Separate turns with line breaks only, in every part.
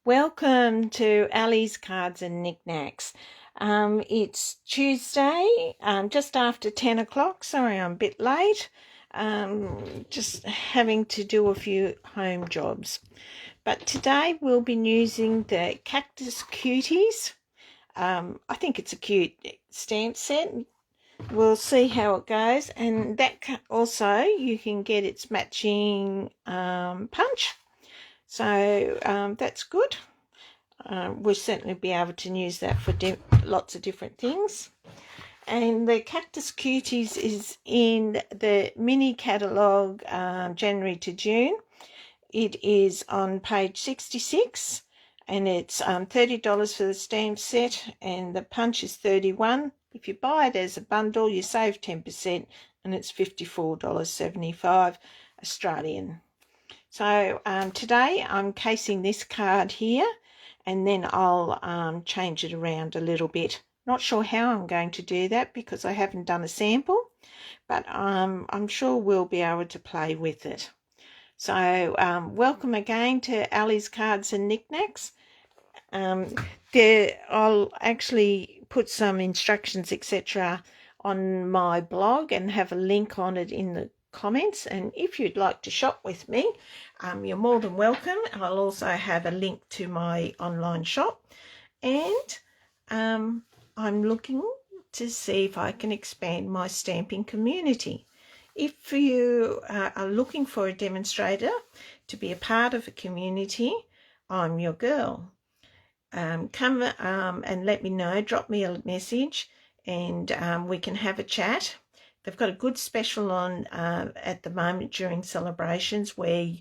Welcome to Ali's Cards and Knickknacks. It's Tuesday, just after 10 o'clock. Sorry, I'm a bit late. Just having to do a few home jobs. But today we'll be using the Cactus Cuties. I think it's a cute stamp set. We'll see how it goes. And that also, you can get its matching punch. So that's good. We'll certainly be able to use that for lots of different things. And the Cactus Cuties is in the mini catalogue January to June. It is on page 66 and it's $30 for the stamp set and the punch is $31. If you buy it as a bundle, you save 10% and it's $54.75 Australian. So today I'm casing this card here and then I'll change it around a little bit. Not sure how I'm going to do that because I haven't done a sample, but I'm sure we'll be able to play with it. So welcome again to Ali's Cards and Knickknacks. I'll actually put some instructions etc. on my blog and have a link on it in the comments, and if you'd like to shop with me, you're more than welcome. I'll also have a link to my online shop, and I'm looking to see if I can expand my stamping community. If you are looking for a demonstrator to be a part of a community, I'm your girl. Come and let me know, drop me a message, and we can have a chat. They've got a good special on at the moment during celebrations where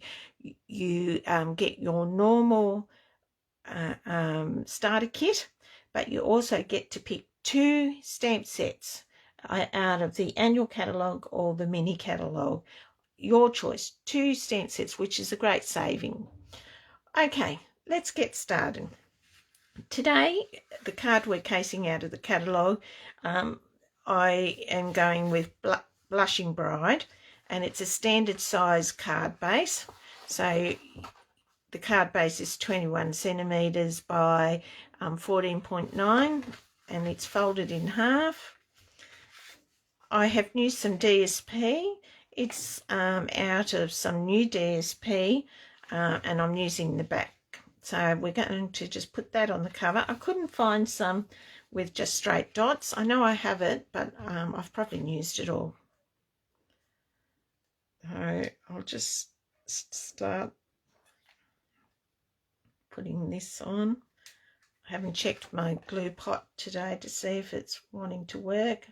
you get your normal starter kit, but you also get to pick 2 stamp sets out of the annual catalogue or the mini catalogue. Your choice, 2 stamp sets, which is a great saving. Okay, let's get started. Today, the card we're casing out of the catalogue, I am going with Blushing Bride, and it's a standard size card base. So the card base is 21 centimetres by 14.9 and it's folded in half. I have used some DSP. It's out of some new DSP and I'm using the back. So we're going to just put that on the cover. I couldn't find some with just straight dots. I know I have it, but I've probably used it all. So I'll just start putting this on. I haven't checked my glue pot today to see if it's wanting to work.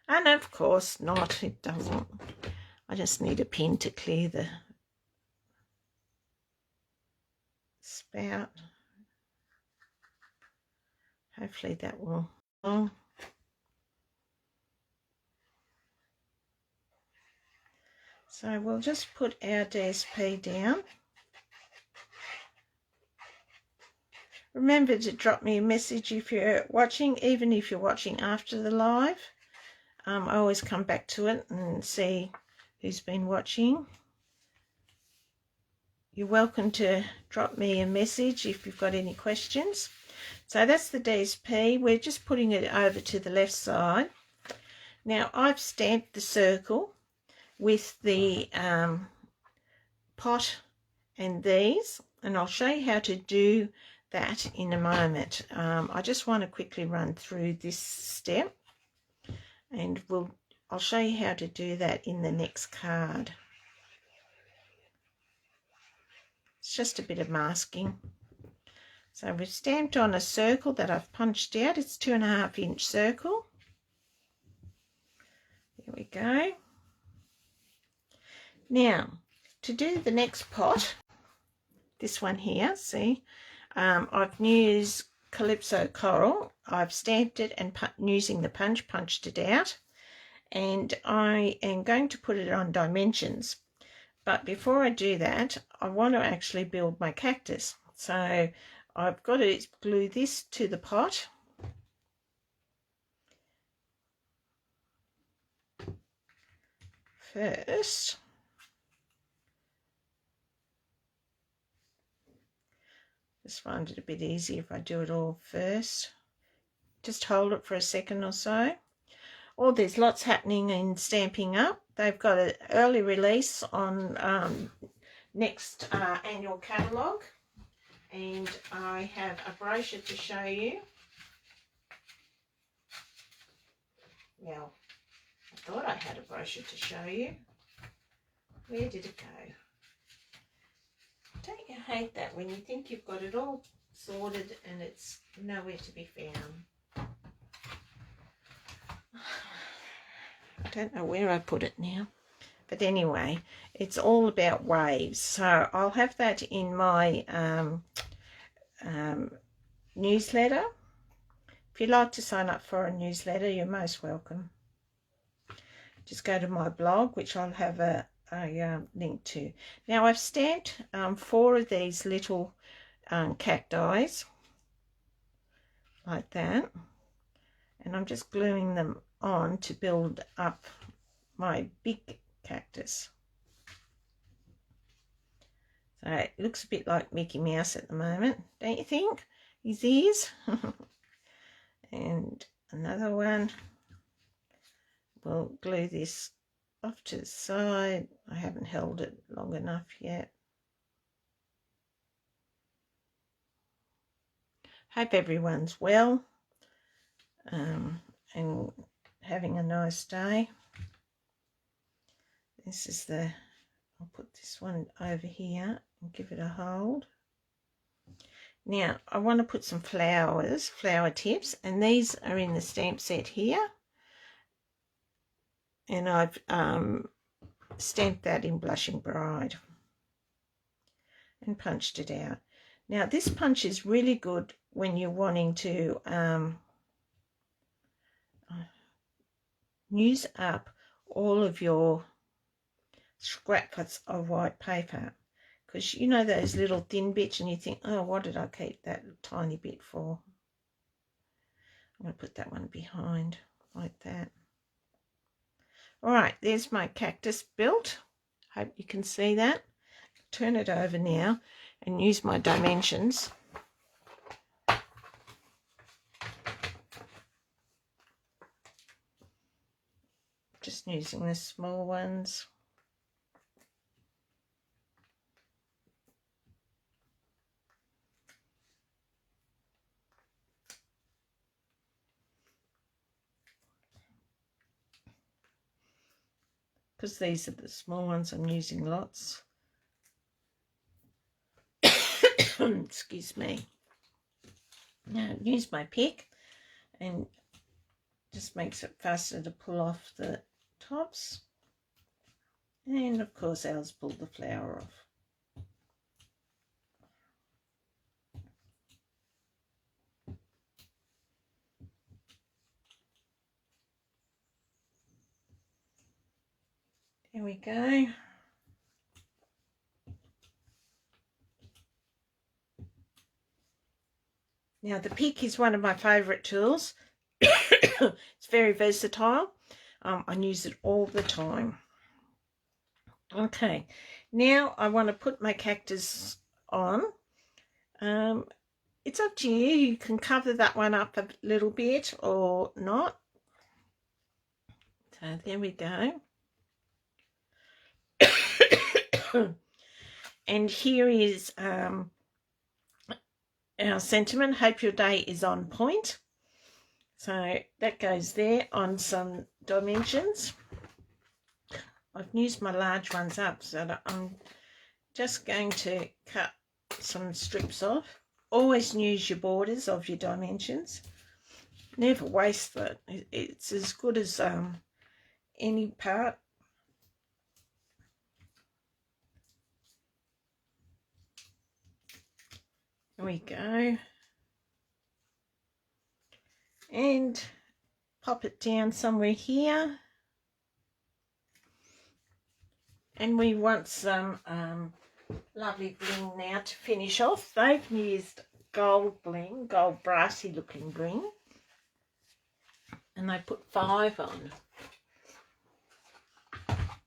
And of course not, it doesn't. I just need a pin to clear the spout. Hopefully that will. So we'll just put our DSP down. Remember to drop me a message if you're watching, even if you're watching after the live. I always come back to it and see who's been watching. You're welcome to drop me a message if you've got any questions. So that's the DSP. We're just putting it over to the left side. Now I've stamped the circle with the pot and these, and I'll show you how to do that in a moment. I just want to quickly run through this step, and I'll show you how to do that in the next card. It's just a bit of masking. So we've stamped on a circle that I've punched out. It's 2.5 inch circle. There we go. Now, to do the next pot, this one here, see, I've used Calypso Coral. I've stamped it and using the punch, punched it out. And I am going to put it on dimensions. But before I do that, I want to actually build my cactus. So I've got to glue this to the pot. First. Just find it a bit easier if I do it all first. Just hold it for a second or so. Oh, there's lots happening in Stamping Up. They've got an early release on next annual catalogue. And I have a brochure to show you. Now, I thought I had a brochure to show you. Where did it go? Don't you hate that when you think you've got it all sorted and it's nowhere to be found? I don't know where I put it now. But anyway, it's all about waves. So I'll have that in my newsletter. If you'd like to sign up for a newsletter, you're most welcome. Just go to my blog, which I'll have a link to. Now I've stamped 4 of these little cacti like that, and I'm just gluing them on to build up my big cactus. So it looks a bit like Mickey Mouse at the moment, don't you think? His ears. And another one. We'll glue this off to the side. I haven't held it long enough yet. Hope everyone's well and having a nice day. This is I'll put this one over here and give it a hold. Now I want to put some flower tips, and these are in the stamp set here. And I've stamped that in Blushing Bride and punched it out. Now this punch is really good when you're wanting to use up all of your scraps of white paper, because you know those little thin bits and you think, oh, what did I keep that tiny bit for? I'm going to put that one behind like that. All right, there's my cactus built. Hope you can see that. Turn it over now and use my dimensions. Just using the small ones. Because these are the small ones, I'm using lots. Excuse me. Now use my pick, and just makes it faster to pull off the tops. And of course Alice pulled the flower off. There we go. Now the pick is one of my favourite tools. It's very versatile. I use it all the time. Okay, now I want to put my cactus on. It's up to you. You can cover that one up a little bit or not. So there we go. And here is our sentiment. Hope your day is on point. So that goes there on some dimensions. I've used my large ones up, so that I'm just going to cut some strips off. Always use your borders of your dimensions. Never waste it. It's as good as any part. There we go. And pop it down somewhere here. And we want some lovely bling now to finish off. They've used gold bling, gold brassy looking bling. And they put 5 on.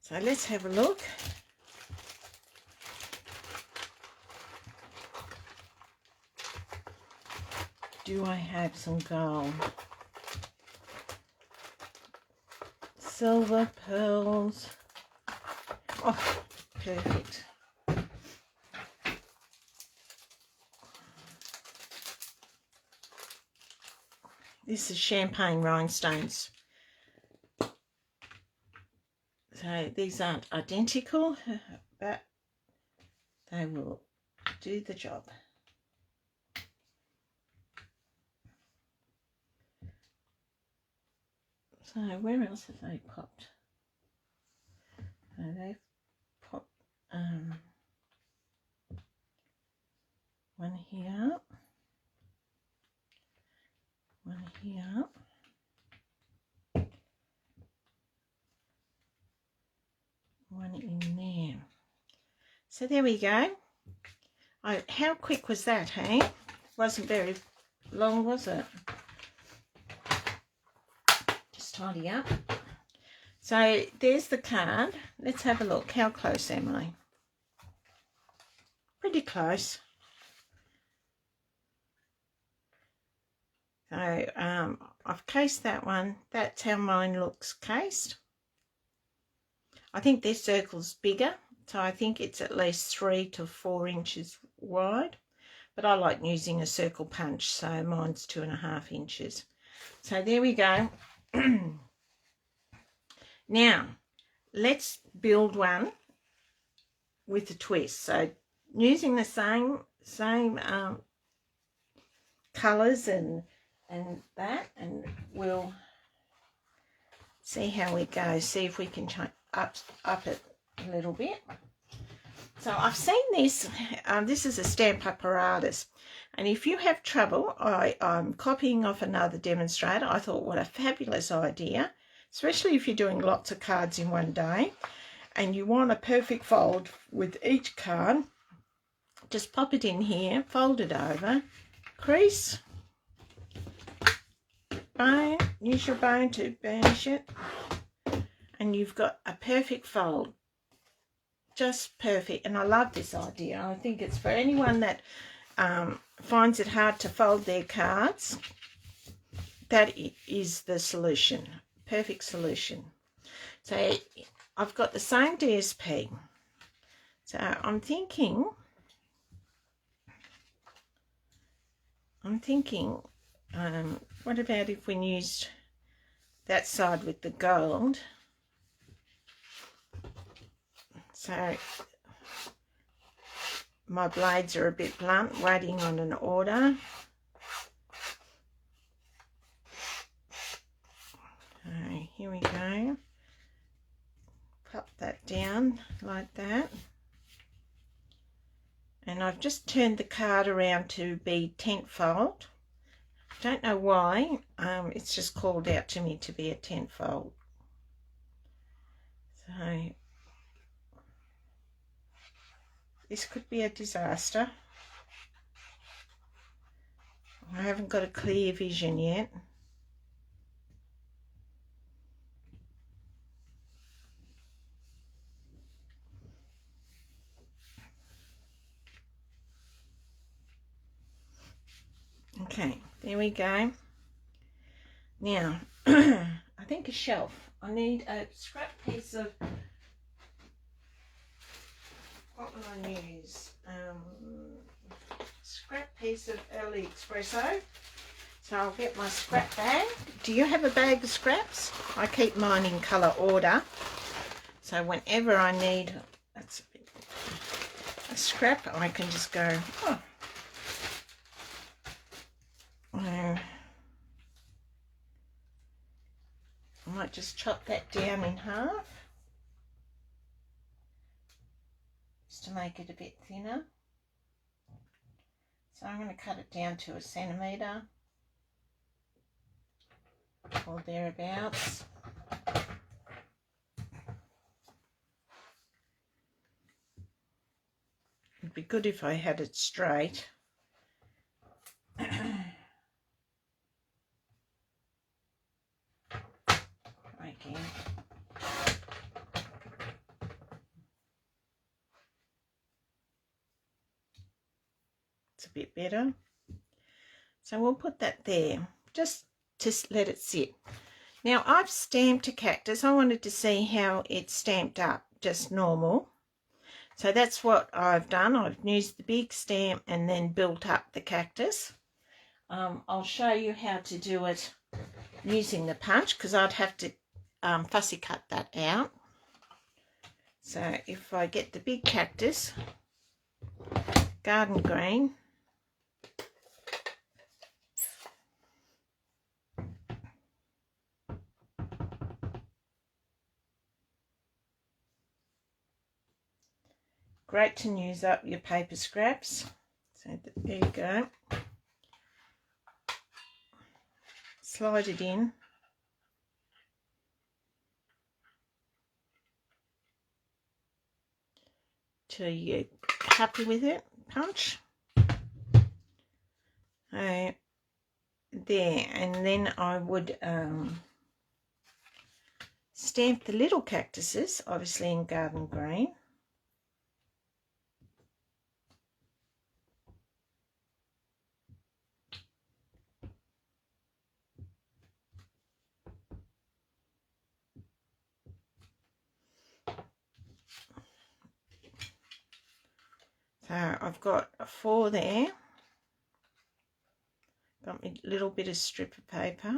So let's have a look. do I have some gold? Silver, pearls. Oh, perfect. This is champagne rhinestones. So these aren't identical, but they will do the job. So where else have they popped? So they've popped one here, one here, one in there. So there we go. How quick was that, hey? Wasn't very long, was it? Just tidy up. So there's the card. Let's have a look. How close am I? Pretty close. So I've cased that one. That's how mine looks cased. I think this circle's bigger, so I think it's at least 3 to 4 inches wide. But I like using a circle punch, so mine's 2.5 inches. So there we go. Now, let's build one with a twist. So using the same colours and that, and we'll see how we go. See if we can up it a little bit. So I've seen this. This is a stamp apparatus, and if you have trouble, I'm copying off another demonstrator. I thought, what a fabulous idea, especially if you're doing lots of cards in one day and you want a perfect fold with each card. Just pop it in here, fold it over, crease, bone, use your bone to burnish it, and you've got a perfect fold. Just perfect. And I love this idea. I think it's for anyone that finds it hard to fold their cards. That is the solution. Perfect solution. So I've got the same DSP. So I'm thinking, what about if we used that side with the gold? So my blades are a bit blunt, waiting on an order. Okay, here we go. Pop that down like that. And I've just turned the card around to be tent fold. Don't know why, it's just called out to me to be a tent fold. So this could be a disaster. I haven't got a clear vision yet. Okay, there we go. Now, I think a shelf. I need a scrap piece of, what will I use? Scrap piece of AliExpresso. So I'll get my scrap bag. Do you have a bag of scraps? I keep mine in colour order. So whenever I need a scrap, I can just go, oh. I might just chop that down in half just to make it a bit thinner. So I'm going to cut it down to 1 centimetre or thereabouts. It'd be good if I had it straight. Again. It's a bit better. So we'll put that there just to let it sit. Now I've stamped a cactus. I wanted to see how it's stamped up, just normal. So that's what I've done. I've used the big stamp and then built up the cactus. I'll show you how to do it using the punch, because I'd have to fussy cut that out. So if I get the big cactus, garden green, great to use up your paper scraps. So there you go. Slide it in. Till you're happy with it. Punch. There. And then I would stamp the little cactuses, obviously in garden green. So I've got 4 there. Got my little bit of strip of paper.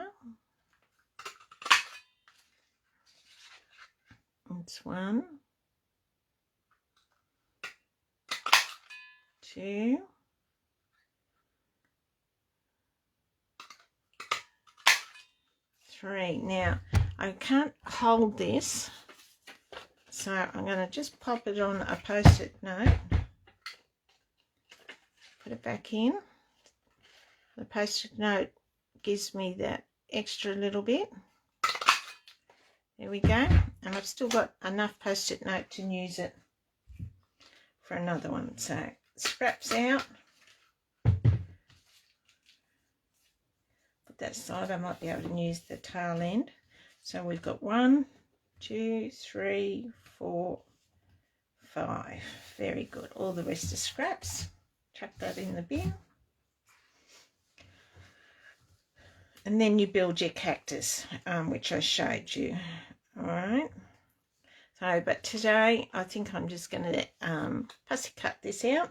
That's 1, 2, 3. Now I can't hold this, so I'm going to just pop it on a post-it note. Put it back in. The post-it note gives me that extra little bit. There we go. And I've still got enough post-it note to use it for another one. So scraps out. Put that aside. I might be able to use the tail end. So we've got 1, 2, 3, 4, 5. Very good. All the rest are scraps. Chuck that in the bin. And then you build your cactus, which I showed you. All right. So, but today I think I'm just going to fussy cut this out.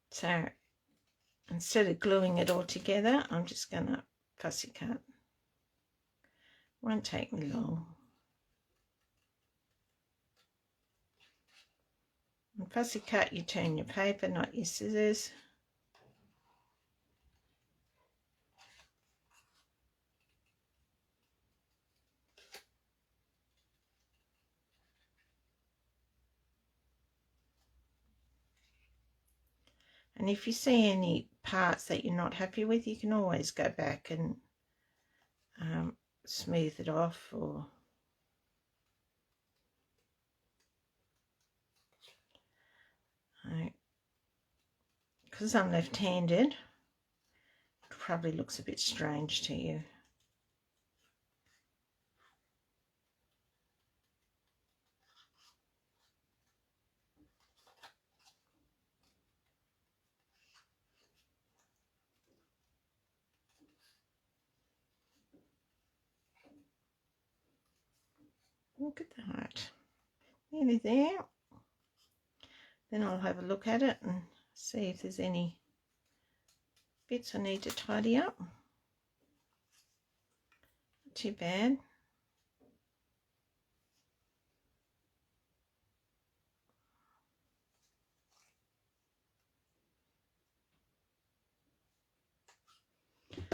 So instead of gluing it all together, I'm just going to fussy cut. Won't take me long. And fussy cut, you turn your paper, not your scissors. And if you see any parts that you're not happy with, you can always go back and smooth it off, or because I'm left-handed, it probably looks a bit strange to you. Look at that. Nearly there. Then I'll have a look at it and see if there's any bits I need to tidy up. Not too bad.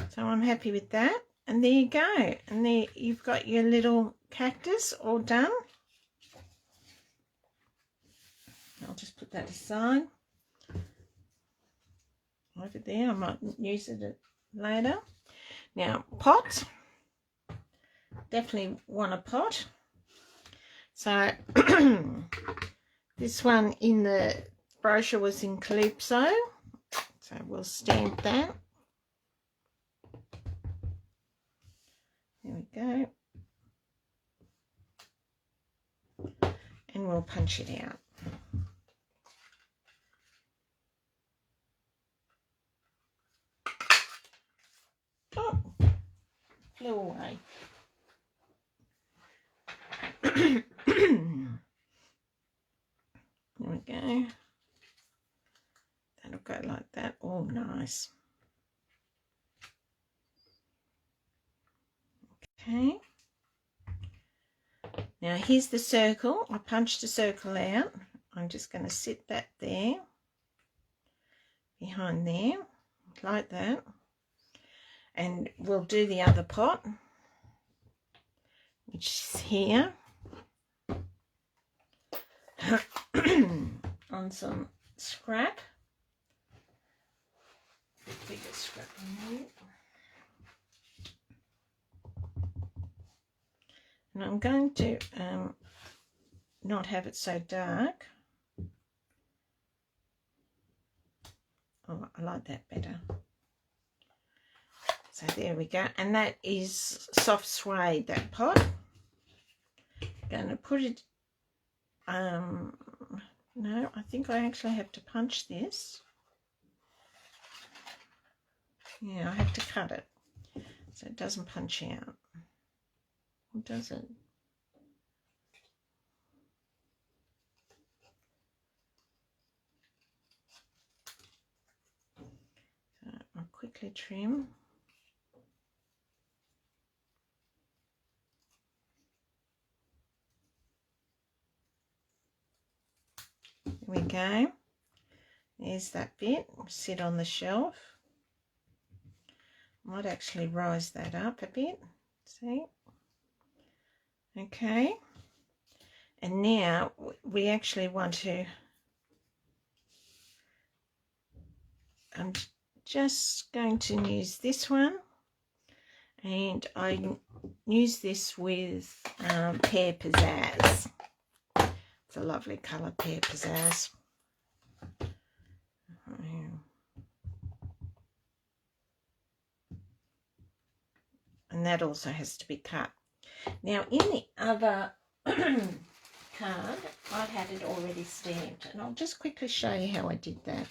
So I'm happy with that. And there you go. And there you've got your little cactus all done. I'll just put that aside. Over there. I might use it later. Now, pot. Definitely want a pot. So this one in the brochure was in Calypso. So we'll stamp that. There we go. And we'll punch it out. flew away. There we go. That'll go like that. Oh, nice. Okay. Now here's the circle. I punched a circle out. I'm just going to sit that there, behind there, like that. And we'll do the other pot, which is here, on some scrap. Bigger scrap on there. And I'm going to not have it so dark. Oh, I like that better. So there we go. And that is soft suede, that pot. Going to put it, no, I think I actually have to punch this. Yeah, I have to cut it so it doesn't punch out. Or does it? So I'll quickly trim. There we go. There's that bit. Sit on the shelf. Might actually rise that up a bit. See? Okay. And now we actually want to, I'm just going to use this one, and I use this with Pear Pizzazz. It's a lovely colour, Pear Pizzazz. And that also has to be cut. Now in the other card, I had it already stamped, and I'll just quickly show you how I did that.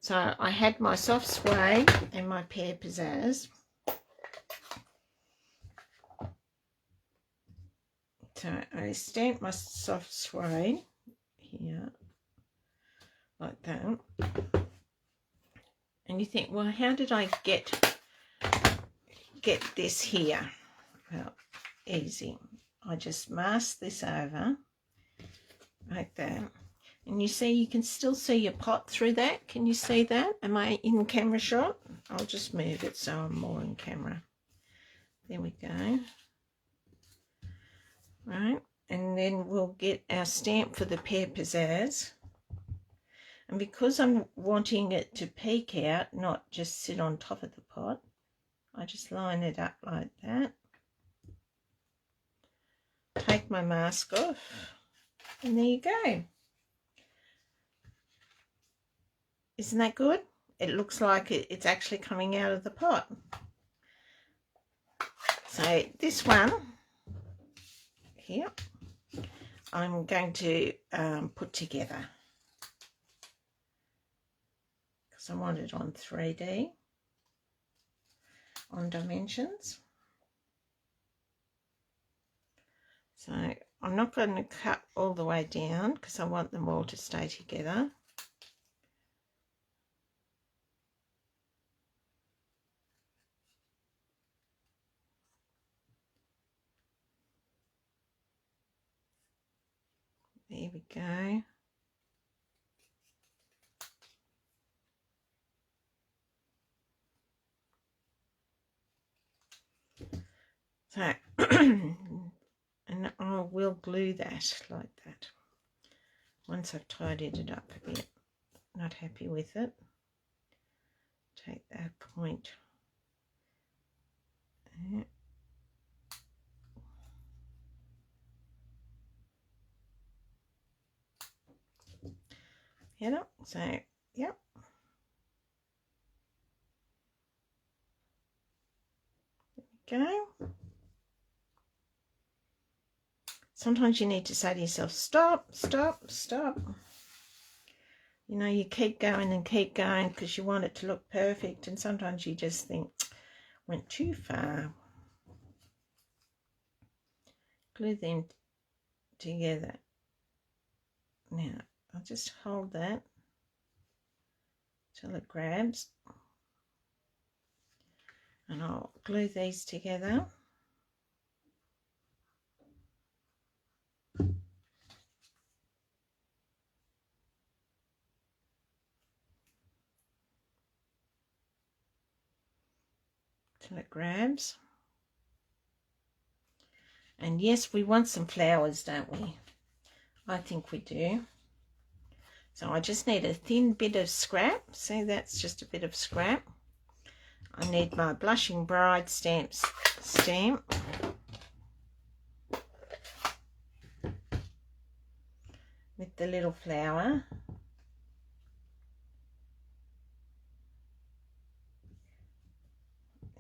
So I had my soft suede and my Pear Pizzazz. So I stamped my soft suede here, like that. And you think, well, how did I get this here? Well, easy. I just mask this over like that, and you see, you can still see your pot through that. Can you see that? Am I in camera shot? I'll just move it so I'm more in camera. There we go. Right, and then we'll get our stamp for the Pear Pizzazz. And because I'm wanting it to peek out, not just sit on top of the pot, I just line it up like that. Take my mask off, and there you go. Isn't that good? It looks like it's actually coming out of the pot. So this one here, I'm going to put together, because I want it on 3D, on dimensions. So I'm not going to cut all the way down because I want them all to stay together. There we go. So, and I will glue that like that. Once I've tidied it up a bit, not happy with it, take that point. Head up, so yep. There we go. Sometimes you need to say to yourself, stop, stop, stop. You know, you keep going and keep going because you want it to look perfect, and sometimes you just think, went too far. glue them together. Now I'll just hold that till it grabs, and I'll glue these together. Till it grabs. And yes, we want some flowers, don't we? I think we do. So I just need a thin bit of scrap. See, that's just a bit of scrap. I need my Blushing Bride stamp with the little flower.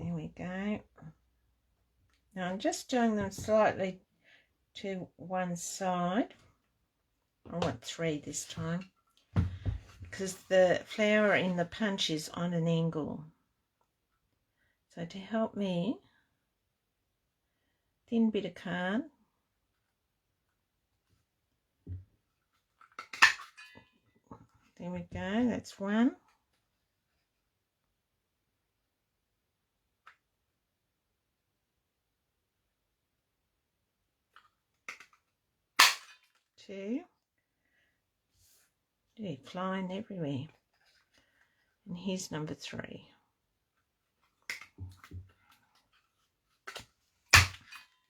There we go. Now I'm just doing them slightly to one side. I want 3 this time, because the flower in the punch is on an angle. So to help me, thin bit of card. There we go, that's 1. 2. They're flying everywhere. And here's number 3.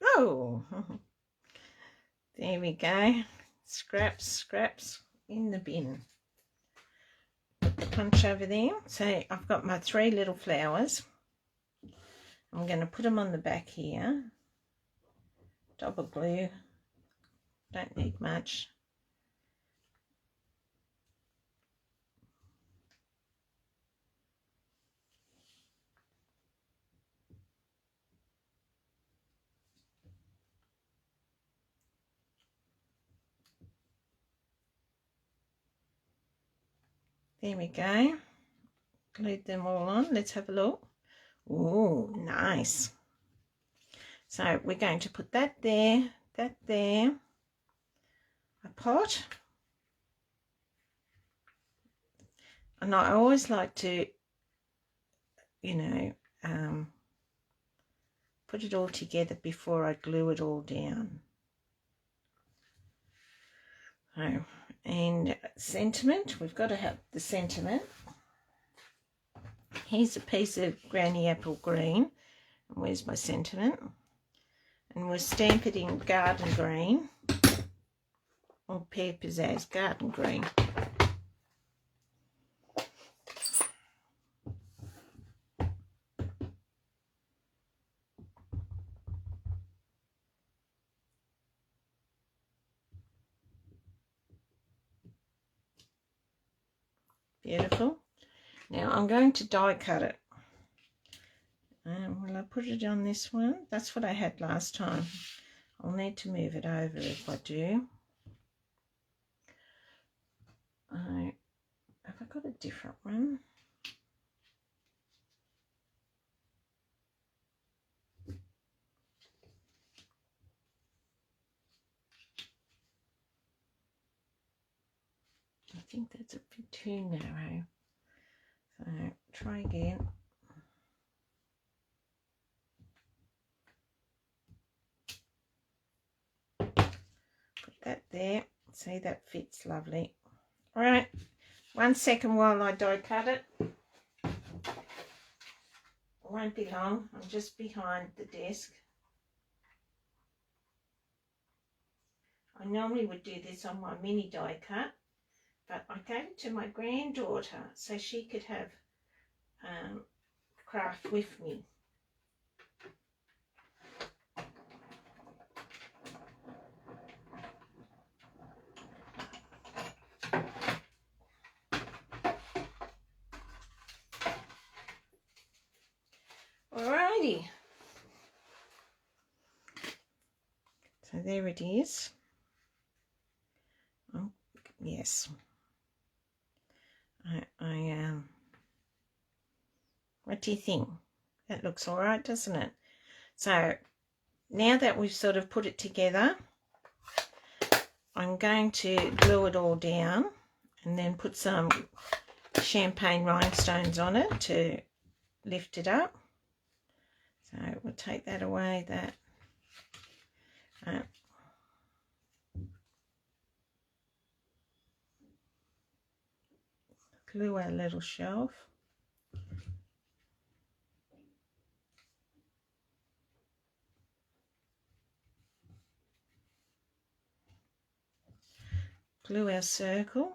Oh, there we go. Scraps in the bin. Put the punch over there. So I've got my 3 little flowers. I'm going to put them on the back here. Double glue. Don't need much. There we go. Glued them all on. Let's have a look. Oh, nice. So we're going to put that there, a pot. And I always like to, you know, put it all together before I glue it all down. Oh, and sentiment, we've got to have the sentiment. Here's a piece of Granny Apple Green. Where's my sentiment? And we'll stamp it in Garden Green, or Pear Pizzazz Garden Green. Beautiful. Now I'm going to die cut it. Will I put it on this one? That's what I had last time. I'll need to move it over if I do. Have I got a different one? I think that's a bit too narrow. So try again. Put that there. See, that fits lovely. All right, 1 second while I die cut it. It won't be long. I'm just behind the desk. I normally would do this on my mini die cut, but I gave it to my granddaughter so she could have craft with me. Alrighty. So there it is. Oh, yes. What do you think? That looks all right, doesn't it? So now that we've sort of put it together, I'm going to glue it all down and then put some champagne rhinestones on it to lift it up. So we'll take that away, that. Glue our little shelf. Glue our circle.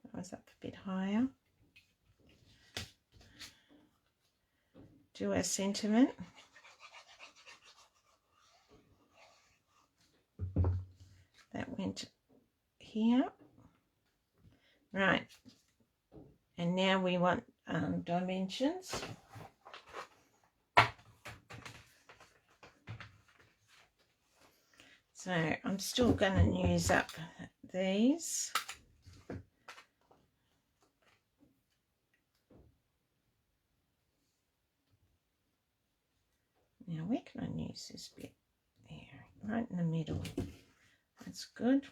That was up a bit higher. Do our sentiment. That went here. Right. And now we want dimensions. So I'm still going to use up these. Now where can I use this bit? There, right in the middle. That's good.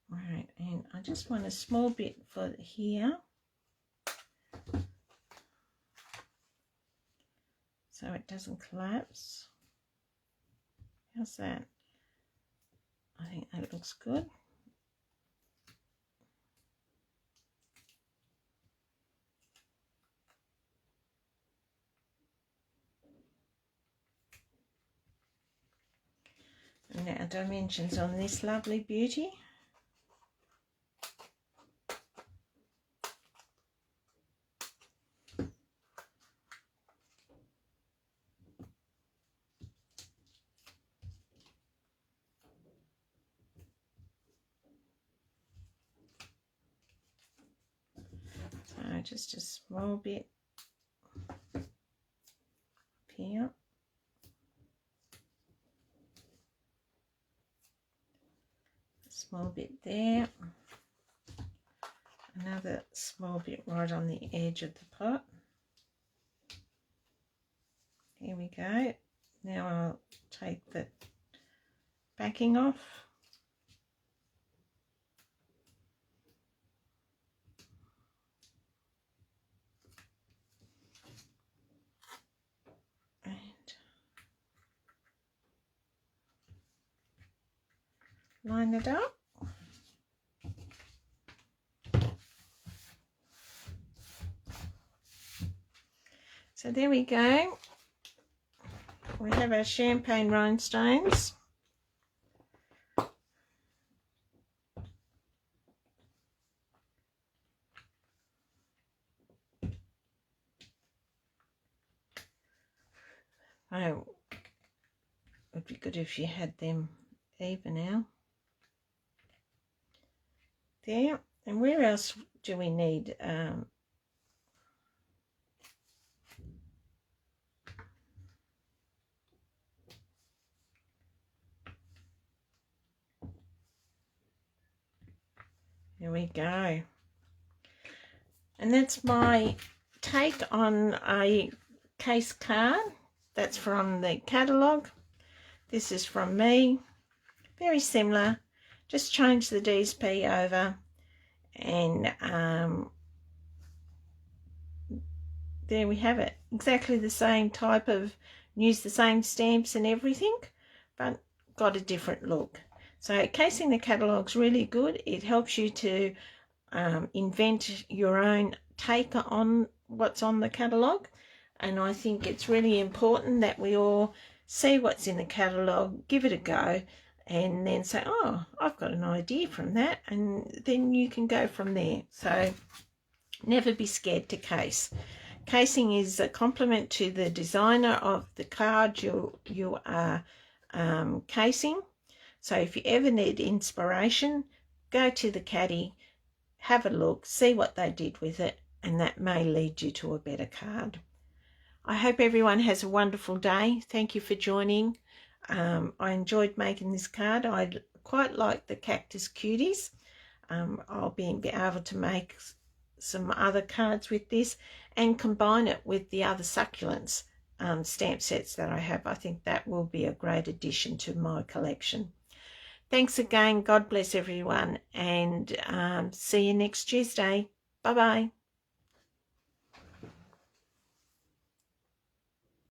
Right, and I just want a small bit for here. So it doesn't collapse. How's that? I think that looks good. And now dimensions on this lovely beauty. So just a small bit up here. Small bit there, another small bit right on the edge of the pot. Here we go. Now I'll take the backing off. And line it up. So there we go. We have our champagne rhinestones. Oh, it would be good if you had them even now. There. And where else do we need? There we go. And that's my take on a case card. That's from the catalogue. This is from me. Very similar. Just change the DSP over, and there we have it. Exactly the same type of, use the same stamps and everything, but got a different look. So casing the catalogue's really good. It helps you to invent your own take on what's on the catalogue, and I think it's really important that we all see what's in the catalogue, give it a go, and then say, oh, I've got an idea from that, and then you can go from there. So never be scared to case. Casing is a compliment to the designer of the card you are casing. So if you ever need inspiration, go to the Catty, have a look, see what they did with it, and that may lead you to a better card. I hope everyone has a wonderful day. Thank you for joining. I enjoyed making this card. I quite like the Cactus Cuties. I'll be able to make some other cards with this and combine it with the other succulents stamp sets that I have. I think that will be a great addition to my collection. Thanks again. God bless everyone, and see you next Tuesday. Bye-bye.